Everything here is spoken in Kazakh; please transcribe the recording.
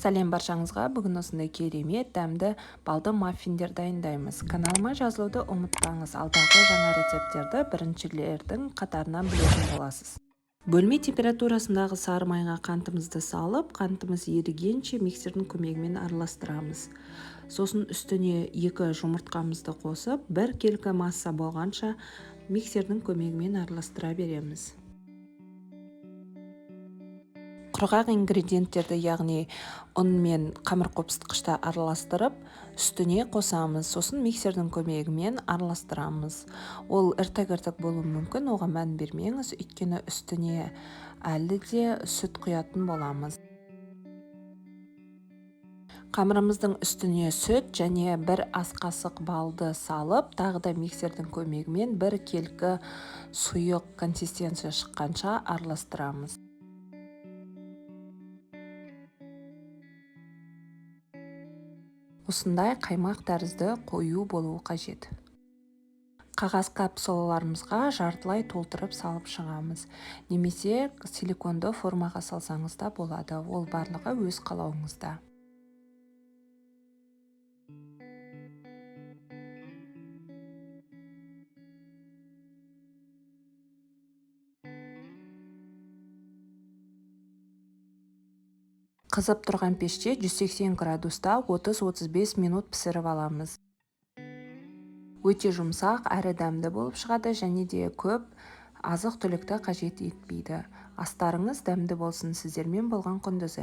Сәлем баршаңызға, бүгін осындай керемет дәмді балды маффиндер дайындаймыз. Каналыма жазылуды ұмытпаңыз, алдағы жаңа рецепттерді біріншілердің қатарынан білетін боласыз. Бөлме температурасындағы сары майға қантымызды салып, қантымыз ерігенше миксердің көмегімен араластырамыз. Сосын үстіне 2 жұмыртқамызды қосып, 1 келкі масса болғанша миксердің көмегімен араластыра береміз. Құрғақ ингредиенттерді, яғни ұн мен қамыр қопсытқышта араластырып, үстіне қосамыз. Сосын миксердің көмегімен араластырамыз. Ол іртік-іртік болуы мүмкін, оған мән бермеңіз, өйткені үстіне әлі де сүт құятын боламыз. Қамырымыздың үстіне сүт және 1 ас қасық балды салып, тағы да миксердің көмегімен 1 келкі сұйық консистенция шыққанша араластырамыз. Осындай қаймақ тәрізді қою болуы қажет. Қағаз капсулаларымызға жартылай толтырып салып шығамыз. Немесе силиконды формаға салсаңыз да болады. Ол барлығы өз қалауыңызда. Қызып тұрған пеште 180 градуста 30-35 минут пісіріп аламыз. Өте жұмсақ әрі дәмді болып шығады және де көп азық-түлікті қажет етпейді. Астарыңыз дәмді болсын. Сіздермен болған Құндыз.